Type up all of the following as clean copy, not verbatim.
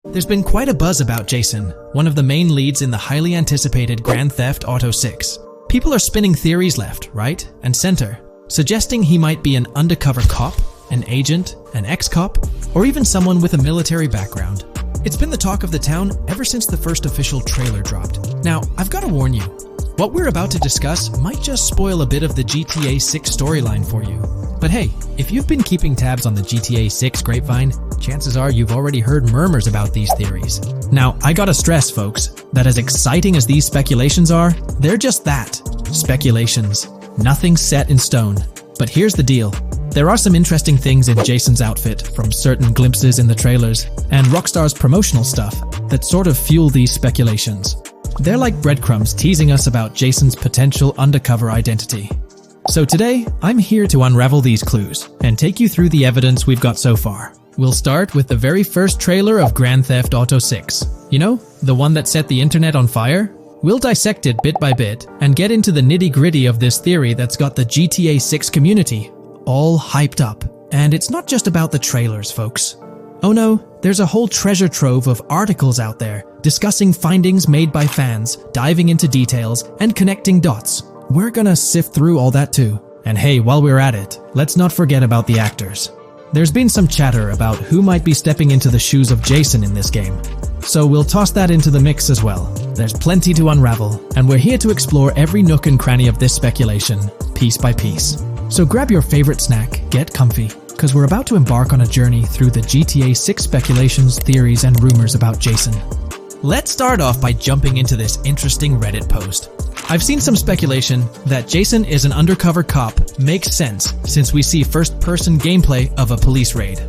There's been quite a buzz about Jason, one of the main leads in the highly anticipated Grand Theft Auto 6. People are spinning theories left, right, and center, suggesting he might be an undercover cop, an agent, an ex-cop, or even someone with a military background. It's been the talk of the town ever since the first official trailer dropped. Now, I've got to warn you, what we're about to discuss might just spoil a bit of the GTA 6 storyline for you. But hey, if you've been keeping tabs on the GTA 6 grapevine, chances are you've already heard murmurs about these theories. Now, I gotta stress, folks, that as exciting as these speculations are, they're just that, speculations. Nothing set in stone. But here's the deal. There are some interesting things in Jason's outfit from certain glimpses in the trailers and Rockstar's promotional stuff that sort of fuel these speculations. They're like breadcrumbs teasing us about Jason's potential undercover identity. So today, I'm here to unravel these clues and take you through the evidence we've got so far. We'll start with the very first trailer of Grand Theft Auto 6. You know, the one that set the internet on fire? We'll dissect it bit by bit and get into the nitty-gritty of this theory that's got the GTA 6 community all hyped up. And it's not just about the trailers, folks. Oh no, there's a whole treasure trove of articles out there discussing findings made by fans, diving into details, and connecting dots. We're gonna sift through all that too. And hey, while we're at it, let's not forget about the actors. There's been some chatter about who might be stepping into the shoes of Jason in this game. So we'll toss that into the mix as well. There's plenty to unravel, and we're here to explore every nook and cranny of this speculation, piece by piece. So grab your favorite snack, get comfy, because we're about to embark on a journey through the GTA 6 speculations, theories, and rumors about Jason. Let's start off by jumping into this interesting Reddit post. I've seen some speculation that Jason is an undercover cop makes sense since we see first-person gameplay of a police raid.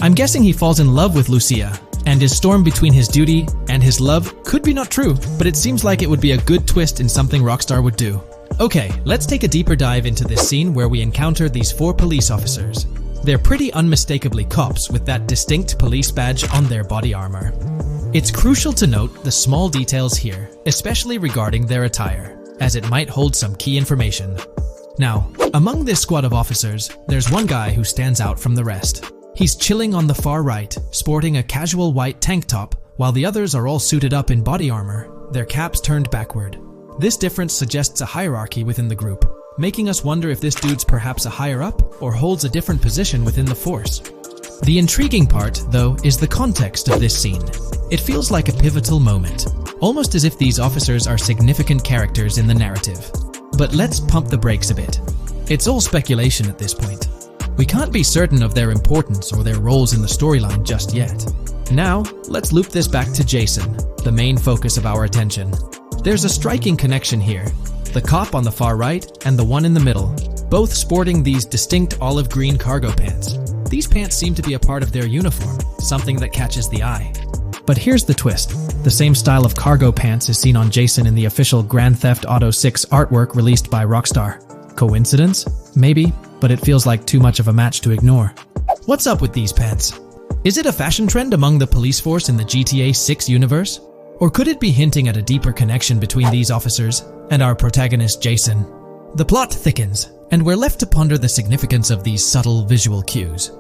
I'm guessing he falls in love with Lucia, and his storm between his duty and his love could be not true, but it seems like it would be a good twist in something Rockstar would do. Okay, let's take a deeper dive into this scene where we encounter these 4 police officers. They're pretty unmistakably cops with that distinct police badge on their body armor. It's crucial to note the small details here, especially regarding their attire, as it might hold some key information. Now, among this squad of officers, there's one guy who stands out from the rest. He's chilling on the far right, sporting a casual white tank top, while the others are all suited up in body armor, their caps turned backward. This difference suggests a hierarchy within the group, making us wonder if this dude's perhaps a higher up or holds a different position within the force. The intriguing part, though, is the context of this scene. It feels like a pivotal moment, almost as if these officers are significant characters in the narrative. But let's pump the brakes a bit. It's all speculation at this point. We can't be certain of their importance or their roles in the storyline just yet. Now, let's loop this back to Jason, the main focus of our attention. There's a striking connection here. The cop on the far right and the one in the middle, both sporting these distinct olive green cargo pants. These pants seem to be a part of their uniform, something that catches the eye. But here's the twist. The same style of cargo pants is seen on Jason in the official Grand Theft Auto 6 artwork released by Rockstar. Coincidence? Maybe, but it feels like too much of a match to ignore. What's up with these pants? Is it a fashion trend among the police force in the GTA 6 universe? Or could it be hinting at a deeper connection between these officers and our protagonist Jason? The plot thickens, and we're left to ponder the significance of these subtle visual cues.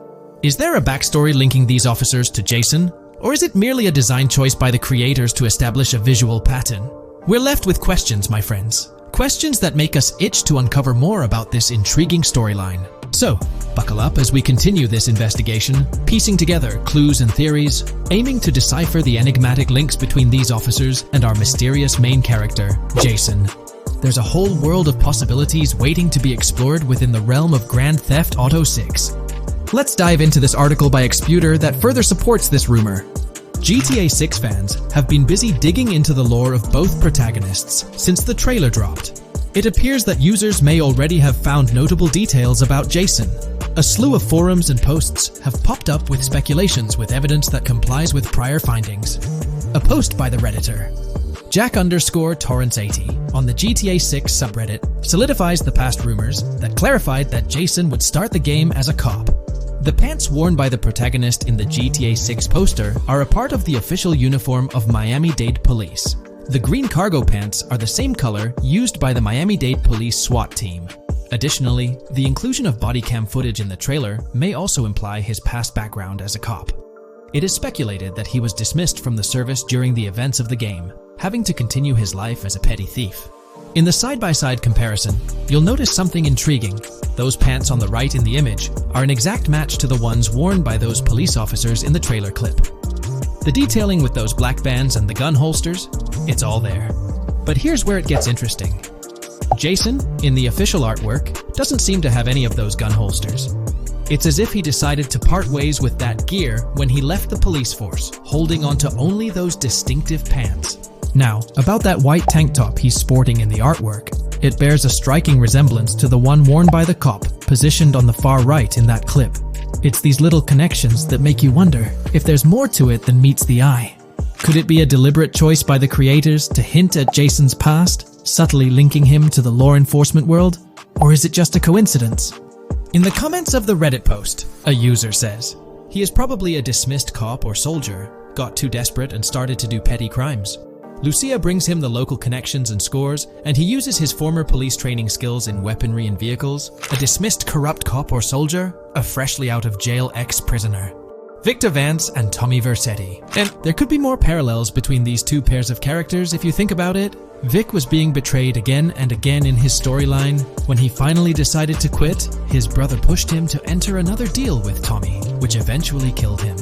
Is there a backstory linking these officers to Jason? Or is it merely a design choice by the creators to establish a visual pattern? We're left with questions, my friends. Questions that make us itch to uncover more about this intriguing storyline. So, buckle up as we continue this investigation, piecing together clues and theories, aiming to decipher the enigmatic links between these officers and our mysterious main character, Jason. There's a whole world of possibilities waiting to be explored within the realm of Grand Theft Auto 6. Let's dive into this article by Exputer that further supports this rumor. GTA 6 fans have been busy digging into the lore of both protagonists since the trailer dropped. It appears that users may already have found notable details about Jason. A slew of forums and posts have popped up with speculations with evidence that complies with prior findings. A post by the Redditor, Jack_Torrance80, on the GTA 6 subreddit solidifies the past rumors that clarified that Jason would start the game as a cop. The pants worn by the protagonist in the GTA 6 poster are a part of the official uniform of Miami-Dade Police. The green cargo pants are the same color used by the Miami-Dade Police SWAT team. Additionally, the inclusion of body cam footage in the trailer may also imply his past background as a cop. It is speculated that he was dismissed from the service during the events of the game, having to continue his life as a petty thief. In the side-by-side comparison, you'll notice something intriguing. Those pants on the right in the image are an exact match to the ones worn by those police officers in the trailer clip. The detailing with those black bands and the gun holsters, it's all there. But here's where it gets interesting. Jason, in the official artwork, doesn't seem to have any of those gun holsters. It's as if he decided to part ways with that gear when he left the police force, holding onto only those distinctive pants. Now, about that white tank top he's sporting in the artwork, it bears a striking resemblance to the one worn by the cop, positioned on the far right in that clip. It's these little connections that make you wonder if there's more to it than meets the eye. Could it be a deliberate choice by the creators to hint at Jason's past, subtly linking him to the law enforcement world? Or is it just a coincidence? In the comments of the Reddit post, a user says, he is probably a dismissed cop or soldier, got too desperate and started to do petty crimes. Lucia brings him the local connections and scores, and he uses his former police training skills in weaponry and vehicles. A dismissed corrupt cop or soldier, a freshly out of jail ex-prisoner. Victor Vance and Tommy Vercetti. And there could be more parallels between these two pairs of characters if you think about it. Vic was being betrayed again and again in his storyline. When he finally decided to quit, his brother pushed him to enter another deal with Tommy, which eventually killed him.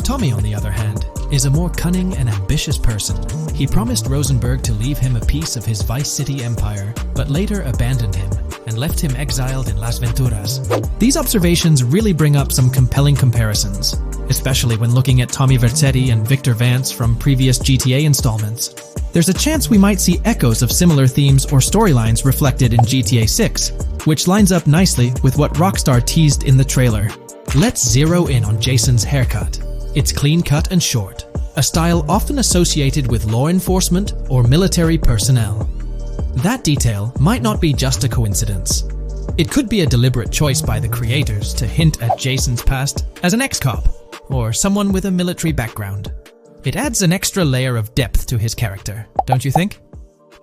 Tommy, on the other hand, is a more cunning and ambitious person. He promised Rosenberg to leave him a piece of his Vice City empire, but later abandoned him and left him exiled in Las Venturas. These observations really bring up some compelling comparisons, especially when looking at Tommy Vercetti and Victor Vance from previous GTA installments. There's a chance we might see echoes of similar themes or storylines reflected in GTA 6, which lines up nicely with what Rockstar teased in the trailer. Let's zero in on Jason's haircut. It's clean cut and short, a style often associated with law enforcement or military personnel. That detail might not be just a coincidence. It could be a deliberate choice by the creators to hint at Jason's past as an ex-cop or someone with a military background. It adds an extra layer of depth to his character, don't you think?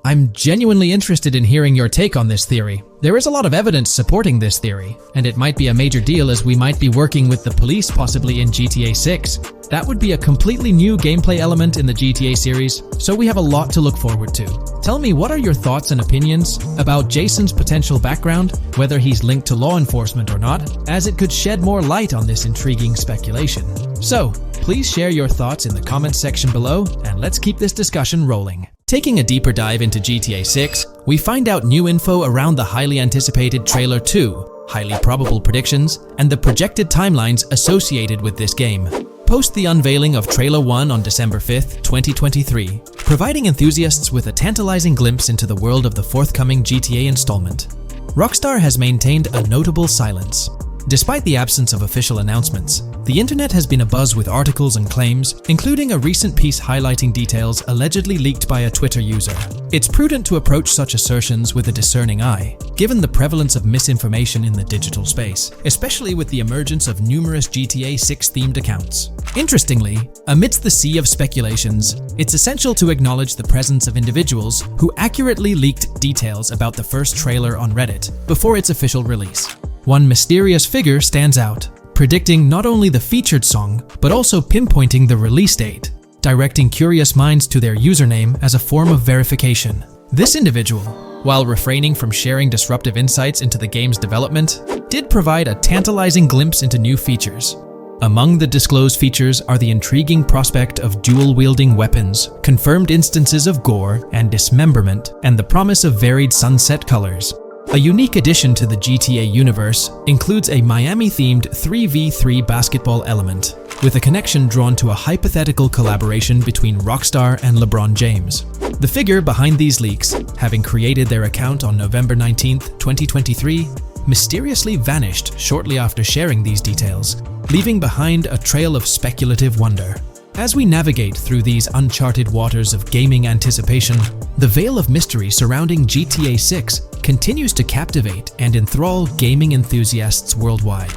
I'm genuinely interested in hearing your take on this theory. There is a lot of evidence supporting this theory, and it might be a major deal as we might be working with the police possibly in GTA 6. That would be a completely new gameplay element in the GTA series, so we have a lot to look forward to. Tell me, what are your thoughts and opinions about Jason's potential background, whether he's linked to law enforcement or not, as it could shed more light on this intriguing speculation. So, please share your thoughts in the comments section below, and let's keep this discussion rolling. Taking a deeper dive into GTA 6, we find out new info around the highly anticipated Trailer 2, highly probable predictions, and the projected timelines associated with this game. Post the unveiling of Trailer 1 on December 5th, 2023, providing enthusiasts with a tantalizing glimpse into the world of the forthcoming GTA installment. Rockstar has maintained a notable silence. Despite the absence of official announcements, the internet has been abuzz with articles and claims, including a recent piece highlighting details allegedly leaked by a Twitter user. It's prudent to approach such assertions with a discerning eye, given the prevalence of misinformation in the digital space, especially with the emergence of numerous GTA 6 themed accounts. Interestingly, amidst the sea of speculations, it's essential to acknowledge the presence of individuals who accurately leaked details about the first trailer on Reddit before its official release. One mysterious figure stands out, predicting not only the featured song, but also pinpointing the release date, directing curious minds to their username as a form of verification. This individual, while refraining from sharing disruptive insights into the game's development, did provide a tantalizing glimpse into new features. Among the disclosed features are the intriguing prospect of dual-wielding weapons, confirmed instances of gore and dismemberment, and the promise of varied sunset colors. A unique addition to the GTA universe includes a Miami-themed 3v3 basketball element, with a connection drawn to a hypothetical collaboration between Rockstar and LeBron James. The figure behind these leaks, having created their account on November 19, 2023, mysteriously vanished shortly after sharing these details, leaving behind a trail of speculative wonder. As we navigate through these uncharted waters of gaming anticipation, the veil of mystery surrounding GTA 6 continues to captivate and enthrall gaming enthusiasts worldwide.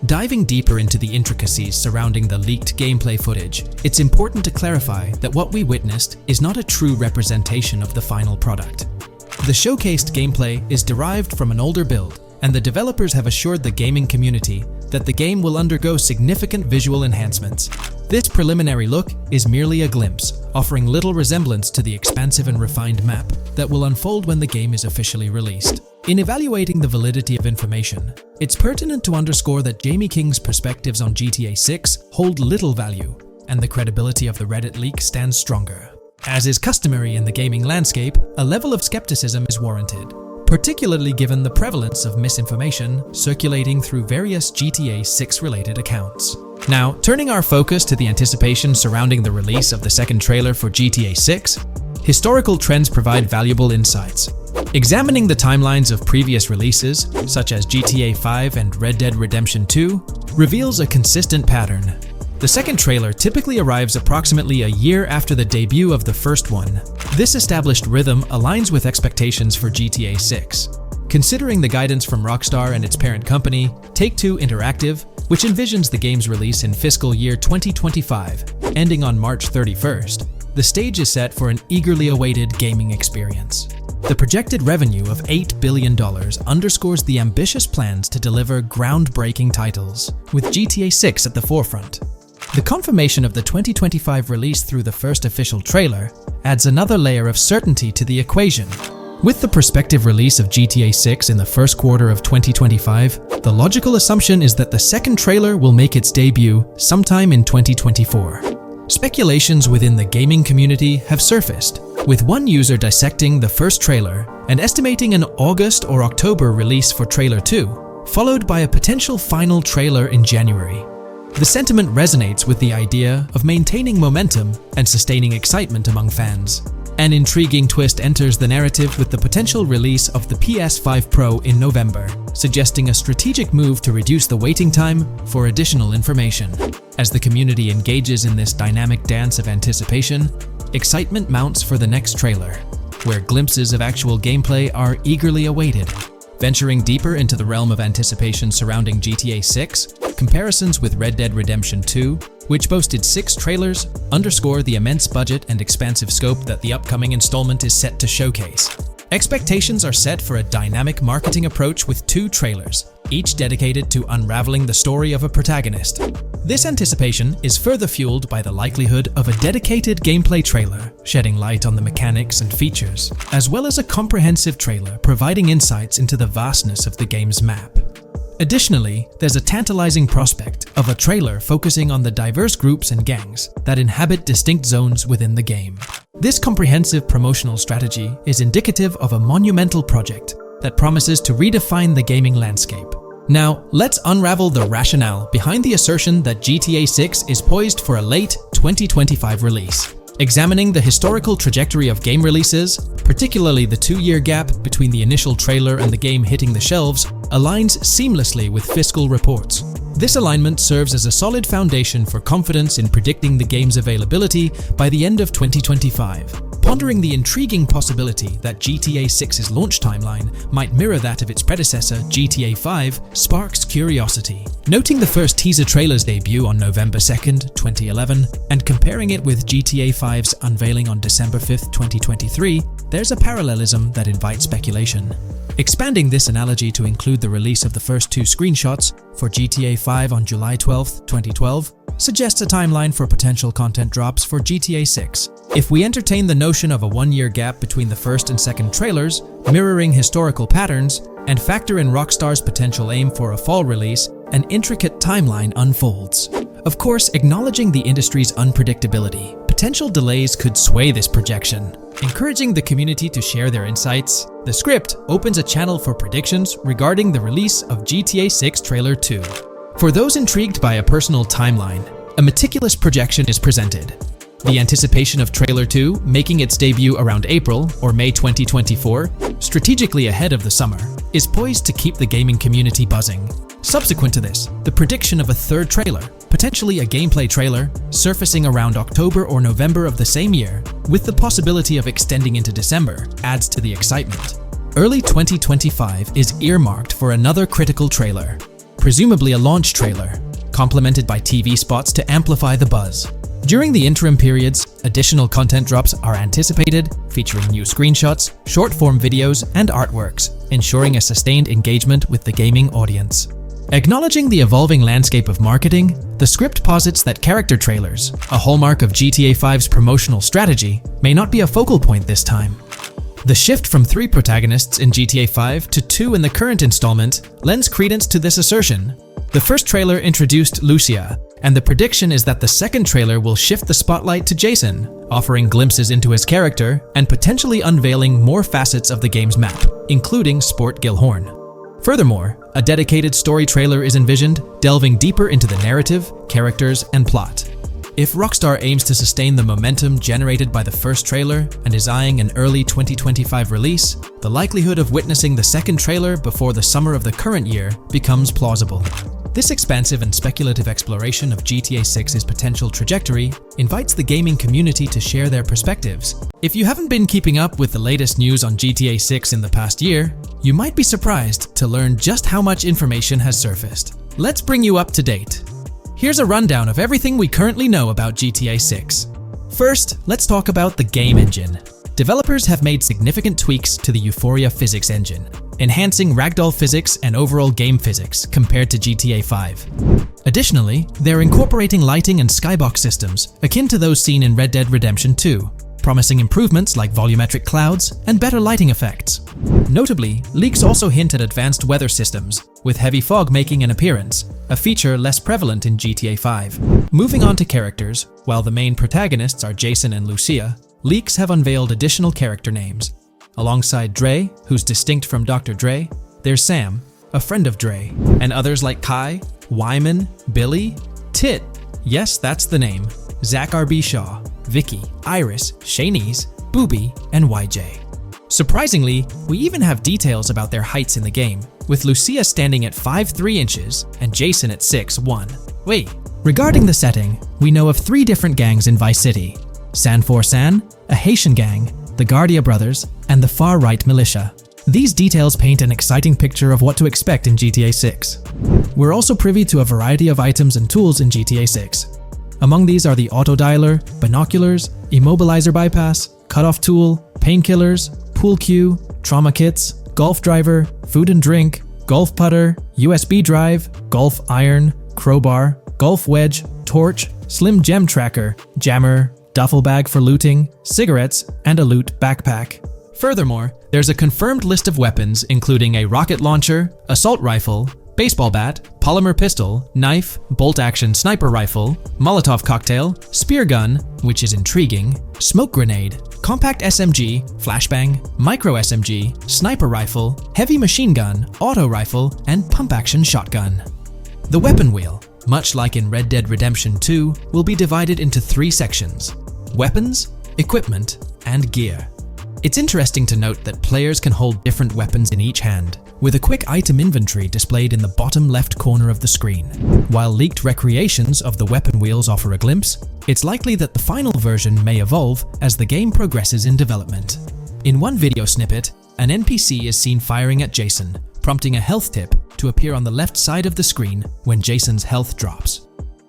Diving deeper into the intricacies surrounding the leaked gameplay footage, it's important to clarify that what we witnessed is not a true representation of the final product. The showcased gameplay is derived from an older build, and the developers have assured the gaming community that the game will undergo significant visual enhancements. This preliminary look is merely a glimpse, offering little resemblance to the expansive and refined map that will unfold when the game is officially released. In evaluating the validity of information, it's pertinent to underscore that Jamie King's perspectives on GTA 6 hold little value, and the credibility of the Reddit leak stands stronger. As is customary in the gaming landscape, a level of skepticism is warranted, particularly given the prevalence of misinformation circulating through various GTA 6 related accounts. Now, turning our focus to the anticipation surrounding the release of the second trailer for GTA 6, historical trends provide valuable insights. Examining the timelines of previous releases, such as GTA 5 and Red Dead Redemption 2, reveals a consistent pattern. The second trailer typically arrives approximately a year after the debut of the first one. This established rhythm aligns with expectations for GTA 6. Considering the guidance from Rockstar and its parent company, Take-Two Interactive, which envisions the game's release in fiscal year 2025, ending on March 31st, the stage is set for an eagerly awaited gaming experience. The projected revenue of $8 billion underscores the ambitious plans to deliver groundbreaking titles, with GTA 6 at the forefront. The confirmation of the 2025 release through the first official trailer adds another layer of certainty to the equation. With the prospective release of GTA 6 in the first quarter of 2025, the logical assumption is that the second trailer will make its debut sometime in 2024. Speculations within the gaming community have surfaced, with one user dissecting the first trailer and estimating an August or October release for Trailer 2, followed by a potential final trailer in January. The sentiment resonates with the idea of maintaining momentum and sustaining excitement among fans. An intriguing twist enters the narrative with the potential release of the PS5 Pro in November, suggesting a strategic move to reduce the waiting time for additional information. As the community engages in this dynamic dance of anticipation, excitement mounts for the next trailer, where glimpses of actual gameplay are eagerly awaited. Venturing deeper into the realm of anticipation surrounding GTA 6, comparisons with Red Dead Redemption 2, which boasted 6 trailers, underscore the immense budget and expansive scope that the upcoming installment is set to showcase. Expectations are set for a dynamic marketing approach with 2 trailers, each dedicated to unraveling the story of a protagonist. This anticipation is further fueled by the likelihood of a dedicated gameplay trailer, shedding light on the mechanics and features, as well as a comprehensive trailer providing insights into the vastness of the game's map. Additionally, there's a tantalizing prospect of a trailer focusing on the diverse groups and gangs that inhabit distinct zones within the game. This comprehensive promotional strategy is indicative of a monumental project that promises to redefine the gaming landscape. Now, let's unravel the rationale behind the assertion that GTA 6 is poised for a late 2025 release. Examining the historical trajectory of game releases, particularly the 2-year gap between the initial trailer and the game hitting the shelves, aligns seamlessly with fiscal reports. This alignment serves as a solid foundation for confidence in predicting the game's availability by the end of 2025. Pondering the intriguing possibility that GTA 6's launch timeline might mirror that of its predecessor, GTA 5, sparks curiosity. Noting the first teaser trailer's debut on November 2nd, 2011, and comparing it with GTA 5's unveiling on December 5th, 2023, there's a parallelism that invites speculation. Expanding this analogy to include the release of the first 2 screenshots for GTA 5 on July 12, 2012, suggests a timeline for potential content drops for GTA 6. If we entertain the notion of a 1-year gap between the first and second trailers, mirroring historical patterns, and factor in Rockstar's potential aim for a fall release, an intricate timeline unfolds. Of course, acknowledging the industry's unpredictability, potential delays could sway this projection. Encouraging the community to share their insights, the script opens a channel for predictions regarding the release of GTA 6 Trailer 2. For those intrigued by a personal timeline, a meticulous projection is presented. The anticipation of Trailer 2 making its debut around April or May 2024, strategically ahead of the summer, is poised to keep the gaming community buzzing. Subsequent to this, the prediction of a 3rd trailer, potentially a gameplay trailer, surfacing around October or November of the same year, with the possibility of extending into December, adds to the excitement. Early 2025 is earmarked for another critical trailer, presumably a launch trailer, complemented by TV spots to amplify the buzz. During the interim periods, additional content drops are anticipated, featuring new screenshots, short-form videos, and artworks, ensuring a sustained engagement with the gaming audience. Acknowledging the evolving landscape of marketing, the script posits that character trailers, a hallmark of GTA 5's promotional strategy, may not be a focal point this time. The shift from 3 protagonists in GTA 5 to 2 in the current installment lends credence to this assertion. The first trailer introduced Lucia, and the prediction is that the second trailer will shift the spotlight to Jason, offering glimpses into his character and potentially unveiling more facets of the game's map, including Sport Gilhorn. Furthermore, a dedicated story trailer is envisioned, delving deeper into the narrative, characters, and plot. If Rockstar aims to sustain the momentum generated by the first trailer and is eyeing an early 2025 release, the likelihood of witnessing the second trailer before the summer of the current year becomes plausible. This expansive and speculative exploration of GTA 6's potential trajectory invites the gaming community to share their perspectives. If you haven't been keeping up with the latest news on GTA 6 in the past year, you might be surprised to learn just how much information has surfaced. Let's bring you up to date. Here's a rundown of everything we currently know about GTA 6. First, let's talk about the game engine. Developers have made significant tweaks to the Euphoria physics engine, enhancing ragdoll physics and overall game physics compared to GTA 5. Additionally, they're incorporating lighting and skybox systems akin to those seen in Red Dead Redemption 2, promising improvements like volumetric clouds and better lighting effects. Notably, leaks also hint at advanced weather systems, with heavy fog making an appearance, a feature less prevalent in GTA 5. Moving on to characters, while the main protagonists are Jason and Lucia, leaks have unveiled additional character names. Alongside Dre, who's distinct from Dr. Dre, there's Sam, a friend of Dre, and others like Kai, Wyman, Billy, Tit, yes, that's the name, Zach R.B. Shaw, Vicky, Iris, Shanice, Booby, and YJ. Surprisingly, we even have details about their heights in the game, with Lucia standing at 5'3" inches and Jason at 6'1". Wait, regarding the setting, we know of 3 different gangs in Vice City: San For San, a Haitian gang, the Guardia Brothers, and the Far-Right Militia. These details paint an exciting picture of what to expect in GTA 6. We're also privy to a variety of items and tools in GTA 6. Among these are the auto dialer, binoculars, immobilizer bypass, cutoff tool, painkillers, pool cue, trauma kits, golf driver, food and drink, golf putter, USB drive, golf iron, crowbar, golf wedge, torch, slim gem tracker, jammer, duffel bag for looting, cigarettes, and a loot backpack. Furthermore, there's a confirmed list of weapons including a rocket launcher, assault rifle, baseball bat, polymer pistol, knife, bolt-action sniper rifle, Molotov cocktail, spear gun, which is intriguing, smoke grenade, compact SMG, flashbang, micro SMG, sniper rifle, heavy machine gun, auto rifle, and pump-action shotgun. The weapon wheel, much like in Red Dead Redemption 2, will be divided into 3 sections: weapons, equipment, and gear. It's interesting to note that players can hold different weapons in each hand, with a quick item inventory displayed in the bottom left corner of the screen. While leaked recreations of the weapon wheels offer a glimpse, it's likely that the final version may evolve as the game progresses in development. In one video snippet, an NPC is seen firing at Jason, prompting a health tip to appear on the left side of the screen when Jason's health drops.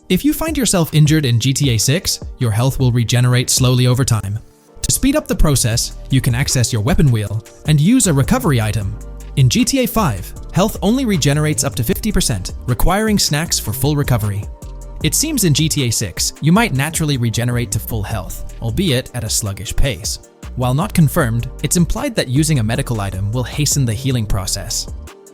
If you find yourself injured in GTA 6, your health will regenerate slowly over time. To speed up the process, you can access your weapon wheel and use a recovery item. In GTA 5, health only regenerates up to 50%, requiring snacks for full recovery. It seems in GTA 6, you might naturally regenerate to full health, albeit at a sluggish pace. While not confirmed, it's implied that using a medical item will hasten the healing process.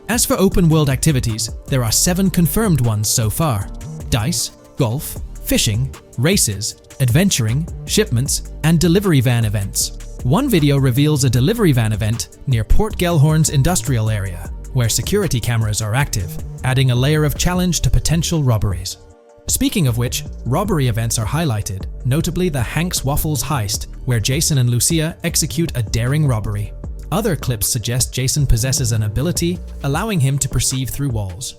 As for open-world activities, there are 7 confirmed ones so far: dice, golf, fishing, races, adventuring, shipments, and delivery van events. One video reveals a delivery van event near Port Gellhorn's industrial area, where security cameras are active, adding a layer of challenge to potential robberies. Speaking of which, robbery events are highlighted, notably the Hank's Waffles heist, where Jason and Lucia execute a daring robbery. Other clips suggest Jason possesses an ability allowing him to perceive through walls.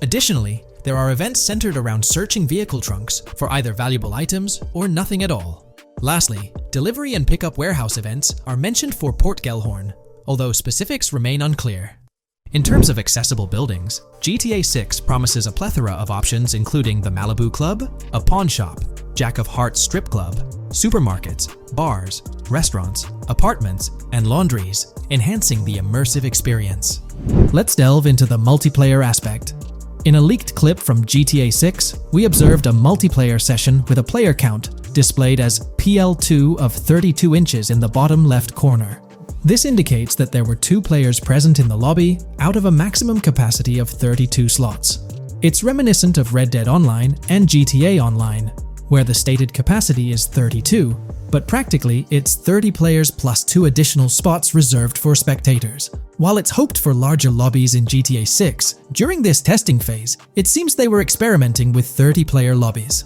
Additionally, there are events centered around searching vehicle trunks for either valuable items or nothing at all. Lastly, delivery and pickup warehouse events are mentioned for Port Gellhorn, although specifics remain unclear. In terms of accessible buildings, GTA 6 promises a plethora of options including the Malibu Club, a pawn shop, Jack of Hearts strip club, supermarkets, bars, restaurants, apartments, and laundries, enhancing the immersive experience. Let's delve into the multiplayer aspect. In a leaked clip from GTA 6, we observed a multiplayer session with a player count displayed as PL2 of 32 inches in the bottom left corner. This indicates that there were 2 players present in the lobby out of a maximum capacity of 32 slots. It's reminiscent of Red Dead Online and GTA Online, where the stated capacity is 32, but practically it's 30 players plus 2 additional spots reserved for spectators. While it's hoped for larger lobbies in GTA 6, during this testing phase, it seems they were experimenting with 30-player lobbies.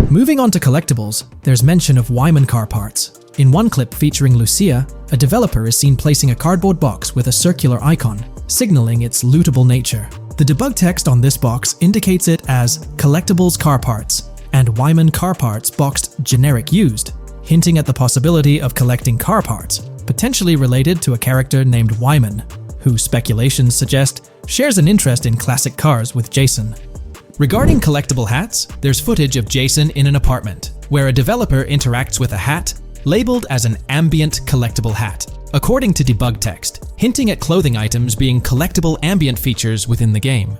Moving on to collectibles, there's mention of Wyman car parts. In one clip featuring Lucia, a developer is seen placing a cardboard box with a circular icon, signaling its lootable nature. The debug text on this box indicates it as Collectibles Car Parts and Wyman Car Parts boxed Generic Used, hinting at the possibility of collecting car parts, potentially related to a character named Wyman, who speculations suggest shares an interest in classic cars with Jason. Regarding collectible hats, there's footage of Jason in an apartment, where a developer interacts with a hat labeled as an ambient collectible hat, according to debug text, hinting at clothing items being collectible ambient features within the game.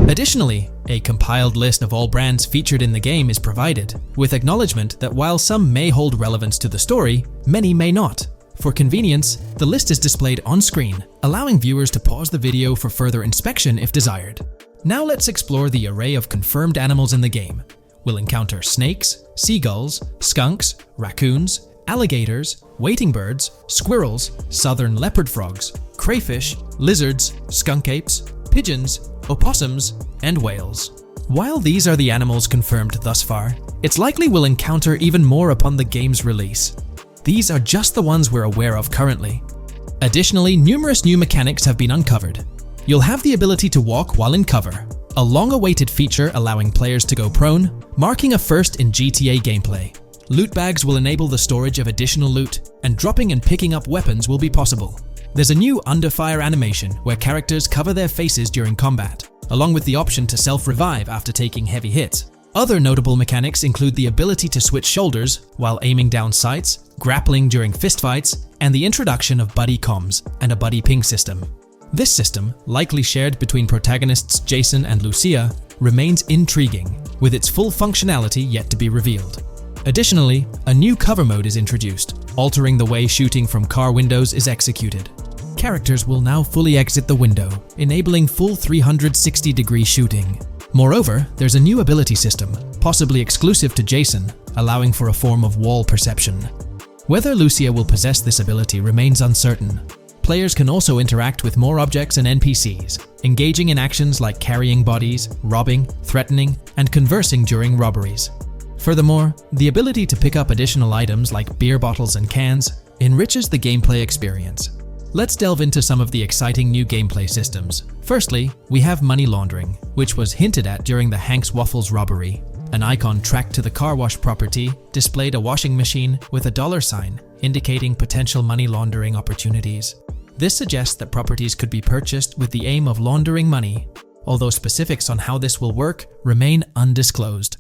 Additionally, a compiled list of all brands featured in the game is provided, with acknowledgement that while some may hold relevance to the story, many may not. For convenience, the list is displayed on screen, allowing viewers to pause the video for further inspection if desired. Now let's explore the array of confirmed animals in the game. We'll encounter snakes, seagulls, skunks, raccoons, alligators, wading birds, squirrels, southern leopard frogs, crayfish, lizards, skunk apes, pigeons, opossums, and whales. While these are the animals confirmed thus far, it's likely we'll encounter even more upon the game's release. These are just the ones we're aware of currently. Additionally, numerous new mechanics have been uncovered. You'll have the ability to walk while in cover, a long-awaited feature allowing players to go prone, marking a first in GTA gameplay. Loot bags will enable the storage of additional loot, and dropping and picking up weapons will be possible. There's a new under fire animation where characters cover their faces during combat, along with the option to self-revive after taking heavy hits. Other notable mechanics include the ability to switch shoulders while aiming down sights, grappling during fistfights, and the introduction of buddy comms and a buddy ping system. This system, likely shared between protagonists Jason and Lucia, remains intriguing, with its full functionality yet to be revealed. Additionally, a new cover mode is introduced, altering the way shooting from car windows is executed. Characters will now fully exit the window, enabling full 360-degree shooting. Moreover, there's a new ability system, possibly exclusive to Jason, allowing for a form of wall perception. Whether Lucia will possess this ability remains uncertain. Players can also interact with more objects and NPCs, engaging in actions like carrying bodies, robbing, threatening, and conversing during robberies. Furthermore, the ability to pick up additional items like beer bottles and cans enriches the gameplay experience. Let's delve into some of the exciting new gameplay systems. Firstly, we have money laundering, which was hinted at during the Hank's Waffles robbery. An icon tracked to the car wash property displayed a washing machine with a $sign, indicating potential money laundering opportunities. This suggests that properties could be purchased with the aim of laundering money, although specifics on how this will work remain undisclosed.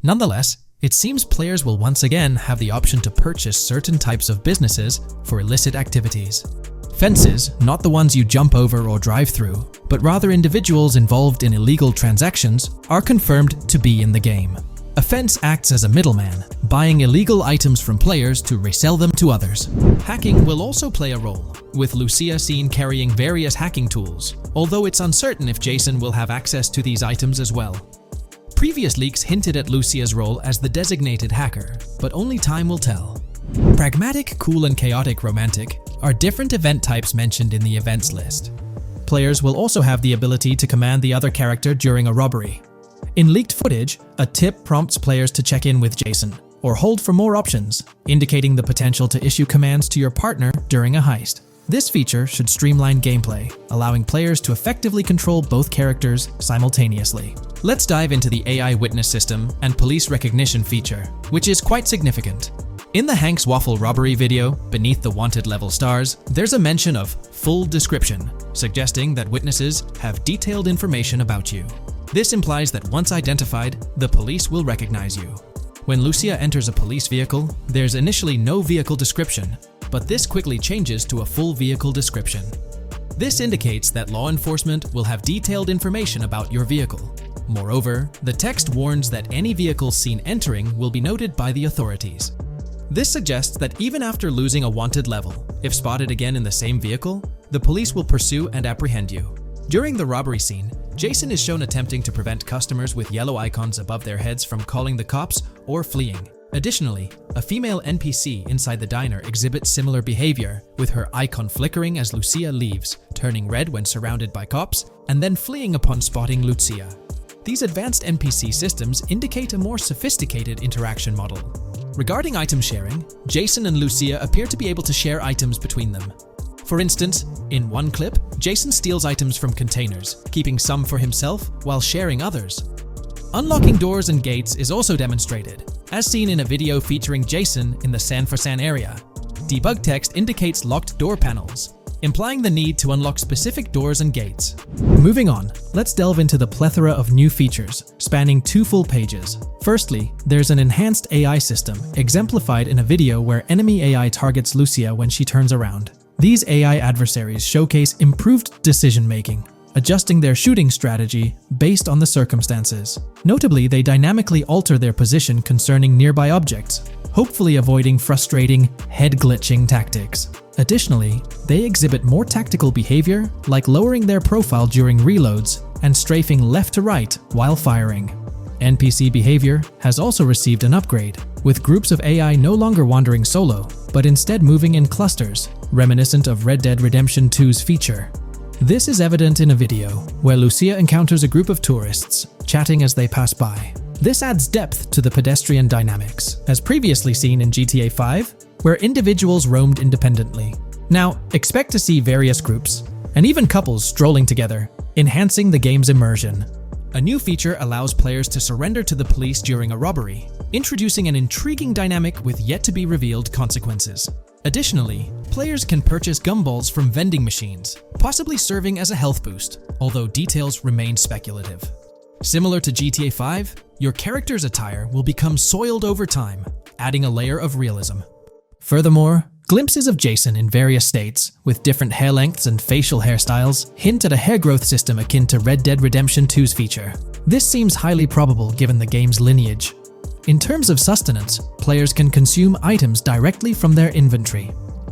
Nonetheless, it seems players will once again have the option to purchase certain types of businesses for illicit activities. Fences, not the ones you jump over or drive through, but rather individuals involved in illegal transactions, are confirmed to be in the game. A fence acts as a middleman, buying illegal items from players to resell them to others. Hacking will also play a role, with Lucia seen carrying various hacking tools, although it's uncertain if Jason will have access to these items as well. Previous leaks hinted at Lucia's role as the designated hacker, but only time will tell. Pragmatic, cool, and chaotic romantic are different event types mentioned in the events list. Players will also have the ability to command the other character during a robbery. In leaked footage, a tip prompts players to check in with Jason, or hold for more options, indicating the potential to issue commands to your partner during a heist. This feature should streamline gameplay, allowing players to effectively control both characters simultaneously. Let's dive into the AI witness system and police recognition feature, which is quite significant. In the Hank's Waffle robbery video, beneath the wanted level stars, there's a mention of full description, suggesting that witnesses have detailed information about you. This implies that once identified, the police will recognize you. When Lucia enters a police vehicle, there's initially no vehicle description, but this quickly changes to a full vehicle description. This indicates that law enforcement will have detailed information about your vehicle. Moreover, the text warns that any vehicles seen entering will be noted by the authorities. This suggests that even after losing a wanted level, if spotted again in the same vehicle, the police will pursue and apprehend you. During the robbery scene, Jason is shown attempting to prevent customers with yellow icons above their heads from calling the cops or fleeing. Additionally, a female NPC inside the diner exhibits similar behavior, with her icon flickering as Lucia leaves, turning red when surrounded by cops, and then fleeing upon spotting Lucia. These advanced NPC systems indicate a more sophisticated interaction model. Regarding item sharing, Jason and Lucia appear to be able to share items between them. For instance, in one clip, Jason steals items from containers, keeping some for himself while sharing others. Unlocking doors and gates is also demonstrated, as seen in a video featuring Jason in the San Fernando area. Debug text indicates locked door panels, implying the need to unlock specific doors and gates. Moving on, let's delve into the plethora of new features, spanning 2 full pages. Firstly, there's an enhanced AI system, exemplified in a video where enemy AI targets Lucia when she turns around. These AI adversaries showcase improved decision-making, adjusting their shooting strategy based on the circumstances. Notably, they dynamically alter their position concerning nearby objects, hopefully avoiding frustrating, head-glitching tactics. Additionally, they exhibit more tactical behavior, like lowering their profile during reloads and strafing left to right while firing. NPC behavior has also received an upgrade, with groups of AI no longer wandering solo, but instead moving in clusters, reminiscent of Red Dead Redemption 2's feature. This is evident in a video where Lucia encounters a group of tourists, chatting as they pass by. This adds depth to the pedestrian dynamics, as previously seen in GTA 5, where individuals roamed independently. Now, expect to see various groups, and even couples strolling together, enhancing the game's immersion. A new feature allows players to surrender to the police during a robbery, introducing an intriguing dynamic with yet-to-be-revealed consequences. Additionally, players can purchase gumballs from vending machines, possibly serving as a health boost, although details remain speculative. Similar to GTA 5, your character's attire will become soiled over time, adding a layer of realism. Furthermore, glimpses of Jason in various states, with different hair lengths and facial hairstyles, hint at a hair growth system akin to Red Dead Redemption 2's feature. This seems highly probable given the game's lineage. In terms of sustenance, players can consume items directly from their inventory.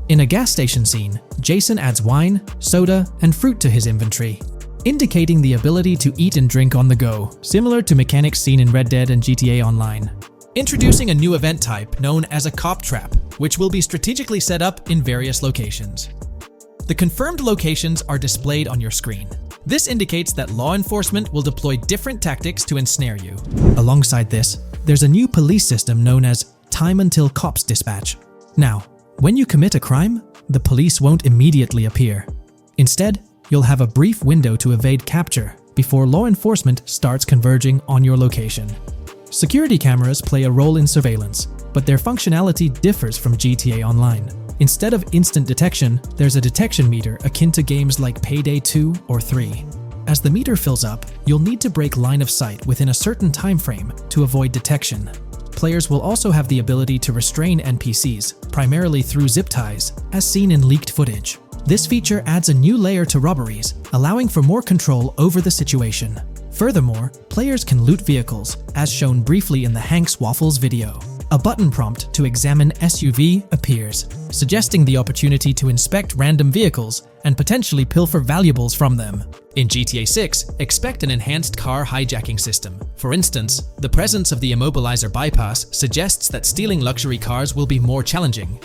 In a gas station scene, Jason adds wine, soda, and fruit to his inventory, indicating the ability to eat and drink on the go, similar to mechanics seen in Red Dead and GTA Online. Introducing a new event type known as a cop trap, which will be strategically set up in various locations. The confirmed locations are displayed on your screen. This indicates that law enforcement will deploy different tactics to ensnare you. Alongside this, there's a new police system known as Time Until Cops Dispatch. Now, when you commit a crime, the police won't immediately appear. Instead, you'll have a brief window to evade capture before law enforcement starts converging on your location. Security cameras play a role in surveillance, but their functionality differs from GTA Online. Instead of instant detection, there's a detection meter akin to games like Payday 2 or 3. As the meter fills up, you'll need to break line of sight within a certain time frame to avoid detection. Players will also have the ability to restrain NPCs, primarily through zip ties, as seen in leaked footage. This feature adds a new layer to robberies, allowing for more control over the situation. Furthermore, players can loot vehicles, as shown briefly in the Hank's Waffles video. A button prompt to examine SUV appears, suggesting the opportunity to inspect random vehicles and potentially pilfer valuables from them. In GTA 6, expect an enhanced car hijacking system. For instance, the presence of the immobilizer bypass suggests that stealing luxury cars will be more challenging.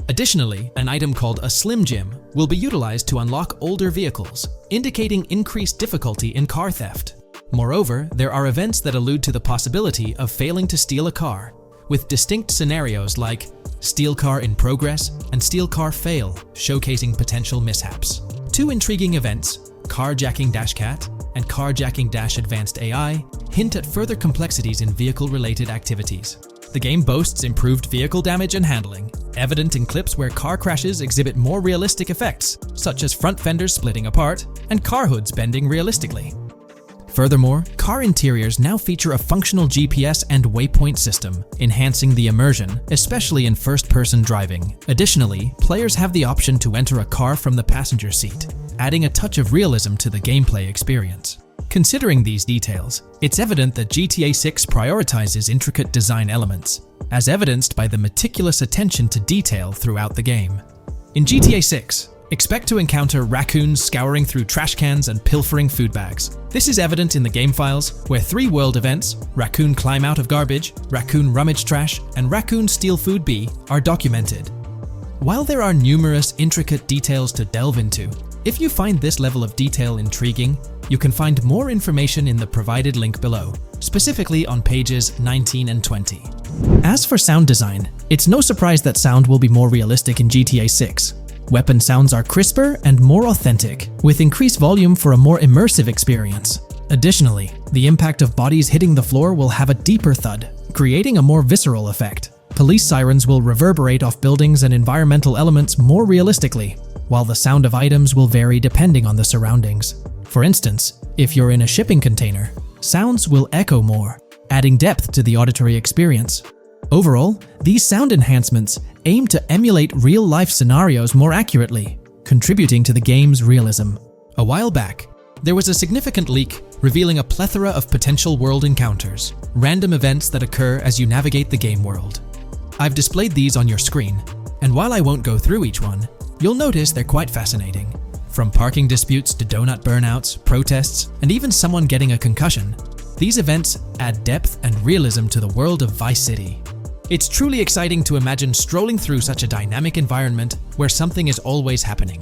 Additionally, an item called a Slim Jim will be utilized to unlock older vehicles, indicating increased difficulty in car theft. Moreover, there are events that allude to the possibility of failing to steal a car, with distinct scenarios like Steal Car in Progress and Steal Car Fail, showcasing potential mishaps. Two intriguing events, Carjacking-Cat and Carjacking-Advanced AI, hint at further complexities in vehicle-related activities. The game boasts improved vehicle damage and handling, evident in clips where car crashes exhibit more realistic effects, such as front fenders splitting apart and car hoods bending realistically. Furthermore, car interiors now feature a functional GPS and waypoint system, enhancing the immersion, especially in first-person driving. Additionally, players have the option to enter a car from the passenger seat, adding a touch of realism to the gameplay experience. Considering these details, it's evident that GTA 6 prioritizes intricate design elements, as evidenced by the meticulous attention to detail throughout the game. In GTA 6, expect to encounter raccoons scouring through trash cans and pilfering food bags. This is evident in the game files, where 3 world events, Raccoon Climb Out of Garbage, Raccoon Rummage Trash, and Raccoon Steal Food B, are documented. While there are numerous intricate details to delve into, if you find this level of detail intriguing, you can find more information in the provided link below, specifically on pages 19 and 20. As for sound design, it's no surprise that sound will be more realistic in GTA 6. Weapon sounds are crisper and more authentic, with increased volume for a more immersive experience. Additionally, the impact of bodies hitting the floor will have a deeper thud, creating a more visceral effect. Police sirens will reverberate off buildings and environmental elements more realistically, while the sound of items will vary depending on the surroundings. For instance, if you're in a shipping container, sounds will echo more, adding depth to the auditory experience. Overall, these sound enhancements aim to emulate real-life scenarios more accurately, contributing to the game's realism. A while back, there was a significant leak revealing a plethora of potential world encounters, random events that occur as you navigate the game world. I've displayed these on your screen, and while I won't go through each one, you'll notice they're quite fascinating. From parking disputes to donut burnouts, protests, and even someone getting a concussion, these events add depth and realism to the world of Vice City. It's truly exciting to imagine strolling through such a dynamic environment where something is always happening.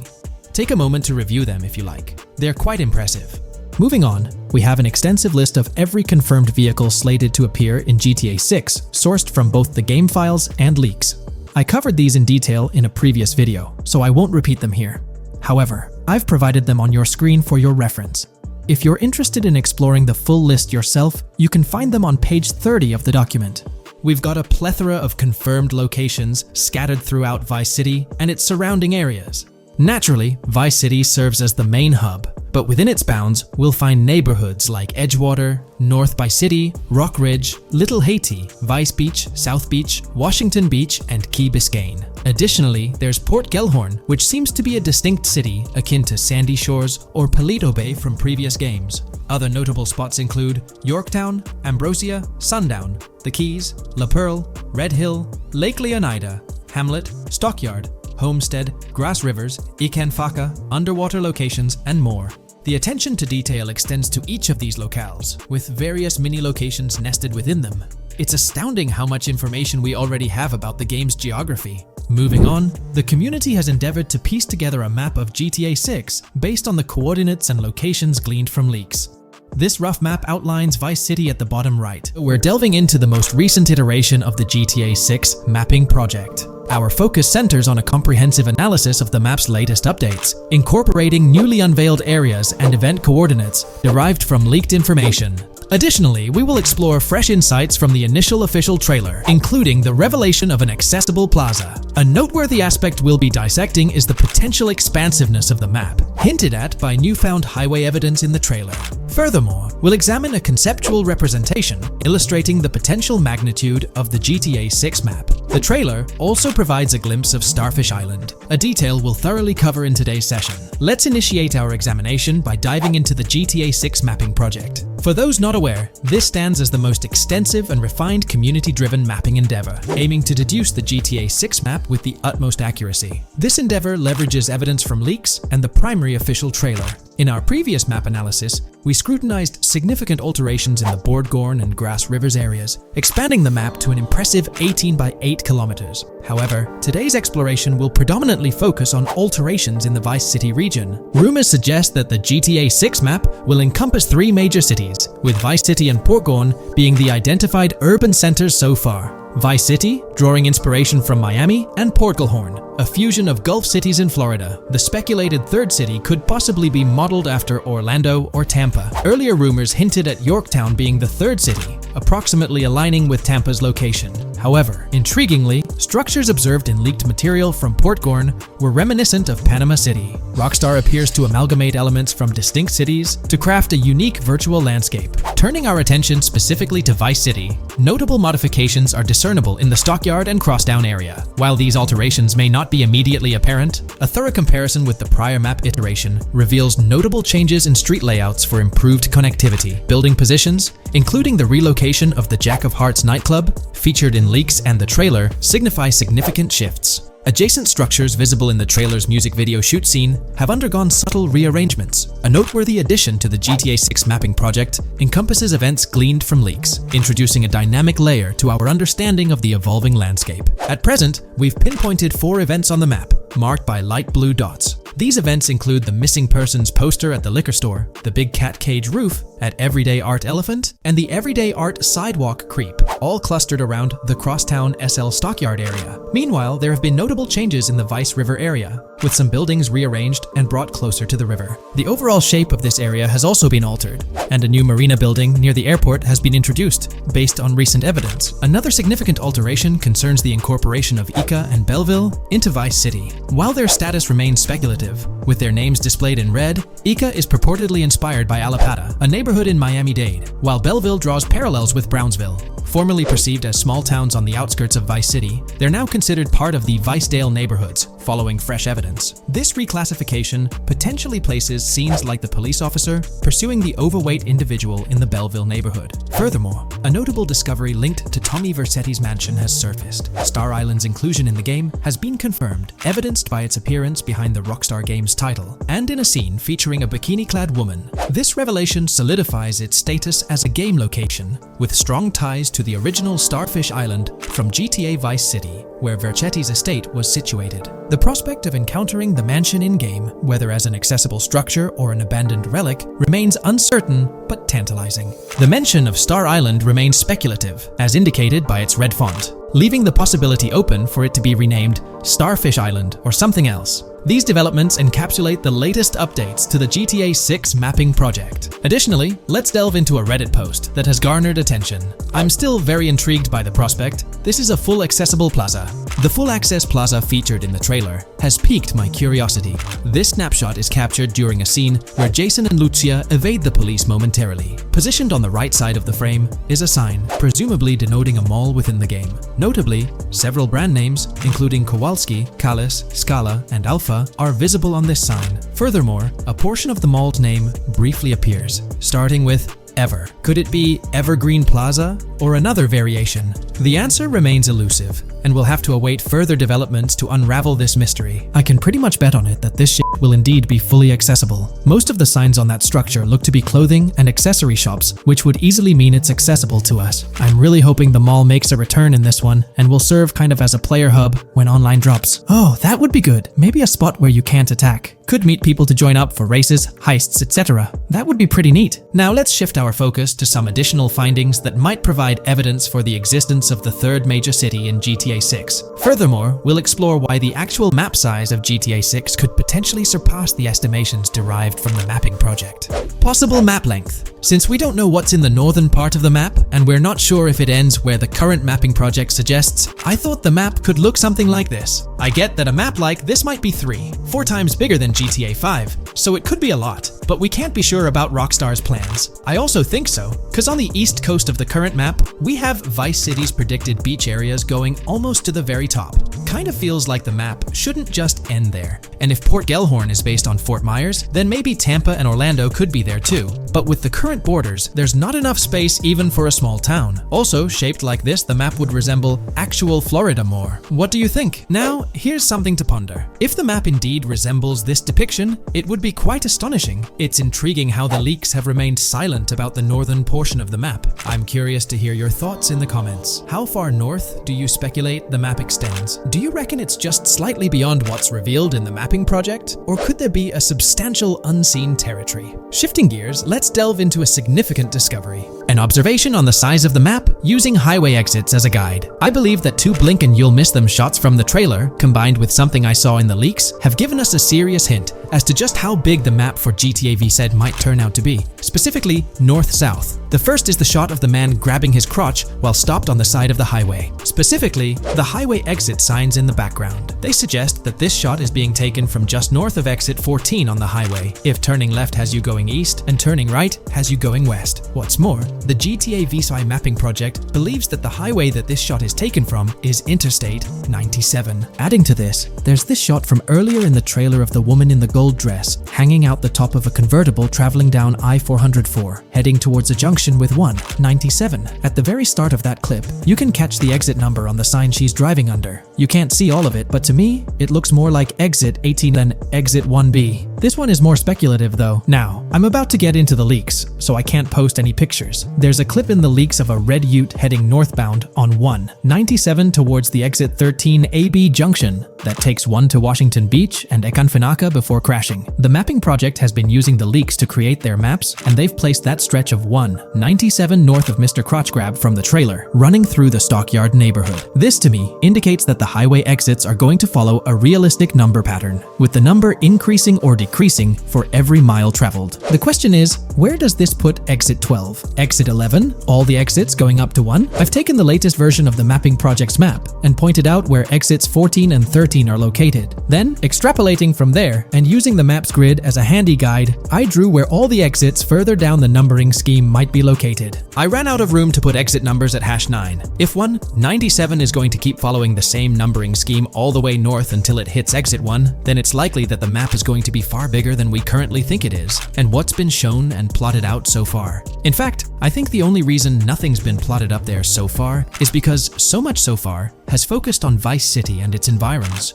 Take a moment to review them if you like. They're quite impressive. Moving on, we have an extensive list of every confirmed vehicle slated to appear in GTA 6, sourced from both the game files and leaks. I covered these in detail in a previous video, so I won't repeat them here. However, I've provided them on your screen for your reference. If you're interested in exploring the full list yourself, you can find them on page 30 of the document. We've got a plethora of confirmed locations scattered throughout Vice City and its surrounding areas. Naturally, Vice City serves as the main hub, but within its bounds, we'll find neighborhoods like Edgewater, North Vice City, Rock Ridge, Little Haiti, Vice Beach, South Beach, Washington Beach, and Key Biscayne. Additionally, there's Port Gellhorn, which seems to be a distinct city akin to Sandy Shores or Paleto Bay from previous games. Other notable spots include Yorktown, Ambrosia, Sundown, The Keys, La Pearl, Red Hill, Lake Leonida, Hamlet, Stockyard, Homestead, Grass Rivers, Ikanfaka, underwater locations, and more. The attention to detail extends to each of these locales, with various mini locations nested within them. It's astounding how much information we already have about the game's geography. Moving on, the community has endeavored to piece together a map of GTA 6 based on the coordinates and locations gleaned from leaks. This rough map outlines Vice City at the bottom right. We're delving into the most recent iteration of the GTA 6 mapping project. Our focus centers on a comprehensive analysis of the map's latest updates, incorporating newly unveiled areas and event coordinates derived from leaked information. Additionally, we will explore fresh insights from the initial official trailer, including the revelation of an accessible plaza. A noteworthy aspect we'll be dissecting is the potential expansiveness of the map, hinted at by newfound highway evidence in the trailer. Furthermore, we'll examine a conceptual representation illustrating the potential magnitude of the GTA 6 map. The trailer also provides a glimpse of Starfish Island, a detail we'll thoroughly cover in today's session. Let's initiate our examination by diving into the GTA 6 mapping project. For those not aware, this stands as the most extensive and refined community-driven mapping endeavor, aiming to deduce the GTA 6 map with the utmost accuracy. This endeavor leverages evidence from leaks and the primary official trailer. In our previous map analysis, we scrutinized significant alterations in the Bordgorn and Grass Rivers areas, expanding the map to an impressive 18 by 8 kilometers. However, today's exploration will predominantly focus on alterations in the Vice City region. Rumors suggest that the GTA 6 map will encompass 3 major cities, with Vice City and Portgorn being the identified urban centers so far. Vice City, drawing inspiration from Miami, and Port Gellhorn, a fusion of Gulf cities in Florida. The speculated third city could possibly be modeled after Orlando or Tampa. Earlier rumors hinted at Yorktown being the third city, approximately aligning with Tampa's location. However, intriguingly, structures observed in leaked material from Portgorn were reminiscent of Panama City. Rockstar appears to amalgamate elements from distinct cities to craft a unique virtual landscape. Turning our attention specifically to Vice City, notable modifications are discernible in the Stockyard and Crosstown area. While these alterations may not be immediately apparent, a thorough comparison with the prior map iteration reveals notable changes in street layouts for improved connectivity. Building positions, including the relocation of the Jack of Hearts nightclub, featured in leaks and the trailer, signify significant shifts. Adjacent structures visible in the trailer's music video shoot scene have undergone subtle rearrangements. A noteworthy addition to the GTA 6 mapping project encompasses events gleaned from leaks, introducing a dynamic layer to our understanding of the evolving landscape. At present, we've pinpointed 4 events on the map, marked by light blue dots. These events include the missing persons poster at the liquor store, the big cat cage roof at Everyday Art Elephant, and the Everyday Art Sidewalk Creep, all clustered around the Crosstown SL Stockyard area. Meanwhile, there have been notable changes in the Vice River area, with some buildings rearranged and brought closer to the river. The overall shape of this area has also been altered, and a new marina building near the airport has been introduced, based on recent evidence. Another significant alteration concerns the incorporation of Ica and Belleville into Vice City. While their status remains speculative, with their names displayed in red, Ica is purportedly inspired by Allapattah, a neighborhood in Miami-Dade, while Belleville draws parallels with Brownsville. Formerly perceived as small towns on the outskirts of Vice City, they're now considered part of the Vicedale neighborhoods, following fresh evidence. This reclassification potentially places scenes like the police officer pursuing the overweight individual in the Belleville neighborhood. Furthermore, a notable discovery linked to Tommy Vercetti's mansion has surfaced. Star Island's inclusion in the game has been confirmed, evidenced by its appearance behind the Rockstar Games title, and in a scene featuring a bikini-clad woman. This revelation solidifies its status as a game location, with strong ties to the original Starfish Island from GTA Vice City, where Vercetti's estate was situated. The prospect of encountering the mansion in-game, whether as an accessible structure or an abandoned relic, remains uncertain but tantalizing. The mention of Star Island remains speculative, as indicated by its red font, leaving the possibility open for it to be renamed Starfish Island or something else. These developments encapsulate the latest updates to the GTA 6 mapping project. Additionally, let's delve into a Reddit post that has garnered attention. I'm still very intrigued by the prospect. This is a full accessible plaza. The full access plaza featured in the trailer has piqued my curiosity. This snapshot is captured during a scene where Jason and Lucia evade the police momentarily. Positioned on the right side of the frame is a sign, presumably denoting a mall within the game. Notably, several brand names, including Kowalski, Callis, Scala, and Alpha, are visible on this sign. Furthermore, a portion of the mall's name briefly appears, starting with Ever. Could it be Evergreen Plaza or another variation? The answer remains elusive, and we'll have to await further developments to unravel this mystery. I can pretty much bet on it that this shit will indeed be fully accessible. Most of the signs on that structure look to be clothing and accessory shops, which would easily mean it's accessible to us. I'm really hoping the mall makes a return in this one and will serve kind of as a player hub when online drops. Oh, that would be good. Maybe a spot where you can't attack. Could meet people to join up for races, heists, etc. That would be pretty neat. Now let's shift our focus to some additional findings that might provide evidence for the existence of the third major city in GTA 6. Furthermore, we'll explore why the actual map size of GTA 6 could potentially surpass the estimations derived from the mapping project. Possible map length. Since we don't know what's in the northern part of the map, and we're not sure if it ends where the current mapping project suggests, I thought the map could look something like this. I get that a map like this might be 4 times bigger than GTA 5, so it could be a lot, but we can't be sure about Rockstar's plans. I also think so, because on the east coast of the current map, we have Vice City's predicted beach areas going almost to the very top. Kind of feels like the map shouldn't just end there. And if Port Gellhorn is based on Fort Myers, then maybe Tampa and Orlando could be there too. But with the current borders, there's not enough space even for a small town. Also, shaped like this, the map would resemble actual Florida more. What do you think? Now, here's something to ponder. If the map indeed resembles this depiction, it would be quite astonishing. It's intriguing how the leaks have remained silent about the northern portion of the map. I'm curious to hear your thoughts in the comments. How far north do you speculate the map extends? Do you reckon it's just slightly beyond what's revealed in the mapping project? Or could there be a substantial unseen territory? Shifting gears, let's delve into a significant discovery. An observation on the size of the map using highway exits as a guide. I believe that 2 blink and you'll miss them shots from the trailer, combined with something I saw in the leaks, have given us a serious hint as to just how big the map for GTA V said might turn out to be, specifically north-south. The first is the shot of the man grabbing his crotch while stopped on the side of the highway. Specifically, the highway exit signs in the background. They suggest that this shot is being taken from just north of exit 14 on the highway, if turning left has you going east and turning right has you going west. What's more, the GTA VSci mapping project believes that the highway that this shot is taken from is Interstate 97. Adding to this, there's this shot from earlier in the trailer of the woman in the gold dress hanging out the top of a convertible traveling down I-404, heading towards a junction with 197. At the very start of that clip, you can catch the exit number on the sign she's driving under. You can't see all of it, but to me, it looks more like exit 18 than exit 1B. This one is more speculative though. Now, I'm about to get into the leaks, so I can't post any pictures. There's a clip in the leaks of a red ute heading northbound on 197 towards the exit 13 AB junction that takes one to Washington Beach and Ekanfinaka before crashing. The mapping project has been using the leaks to create their maps, and they've placed that stretch of 197 north of Mr. Crotch Grab from the trailer, running through the Stockyard neighborhood. This to me indicates that the highway exits are going to follow a realistic number pattern, with the number increasing or decreasing for every mile traveled. The question is, where does this put exit 12? Exit 11? All the exits going up to 1? I've taken the latest version of the mapping project's map and pointed out where exits 14 and 13 are located. Then, extrapolating from there and using the map's grid as a handy guide, I drew where all the exits further down the numbering scheme might be located. I ran out of room to put exit numbers at #9. If 197 is going to keep following the same numbering scheme all the way north until it hits exit 1, then it's likely that the map is going to be far bigger than we currently think it is, and what's been shown and plotted out so far. In fact, I think the only reason nothing's been plotted up there so far is because so much so far has focused on Vice City and its environs.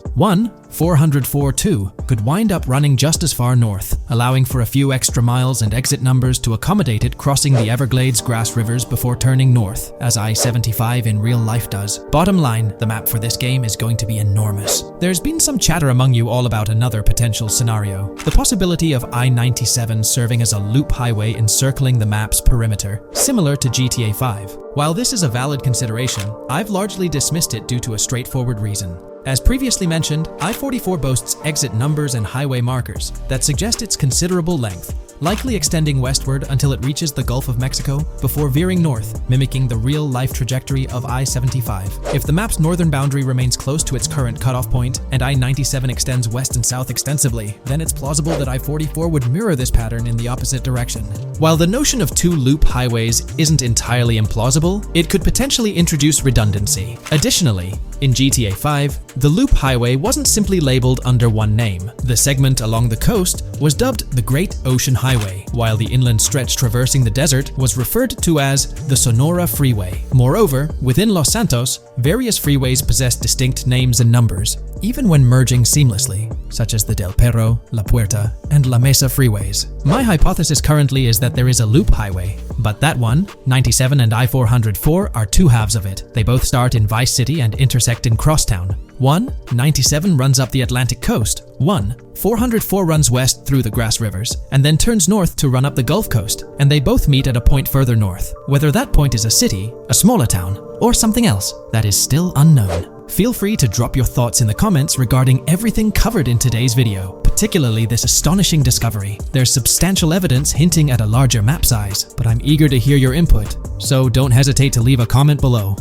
404-2 could wind up running just as far north, allowing for a few extra miles and exit numbers to accommodate it crossing the Everglades grass rivers before turning north, as I-75 in real life does. Bottom line, the map for this game is going to be enormous. There's been some chatter among you all about another potential scenario, the possibility of I-97 serving as a loop highway encircling the map's perimeter, similar to GTA 5. While this is a valid consideration, I've largely dismissed it due to a straightforward reason. As previously mentioned, I-44 boasts exit numbers and highway markers that suggest its considerable length, likely extending westward until it reaches the Gulf of Mexico before veering north, mimicking the real-life trajectory of I-75. If the map's northern boundary remains close to its current cutoff point, and I-97 extends west and south extensively, then it's plausible that I-44 would mirror this pattern in the opposite direction. While the notion of two loop highways isn't entirely implausible, it could potentially introduce redundancy. Additionally, in GTA 5, the loop highway wasn't simply labeled under one name. The segment along the coast was dubbed the Great Ocean Highway, while the inland stretch traversing the desert was referred to as the Sonora Freeway. Moreover, within Los Santos, various freeways possess distinct names and numbers, even when merging seamlessly, such as the Del Perro, La Puerta, and La Mesa freeways. My hypothesis currently is that there is a loop highway, but that one, 97 and I-404, are two halves of it. They both start in Vice City and intersect in Crosstown. 197 runs up the Atlantic coast. 404 runs west through the Grass Rivers, and then turns north to run up the Gulf Coast, and they both meet at a point further north. Whether that point is a city, a smaller town, or something else, that is still unknown. Feel free to drop your thoughts in the comments regarding everything covered in today's video, particularly this astonishing discovery. There's substantial evidence hinting at a larger map size, but I'm eager to hear your input, so don't hesitate to leave a comment below.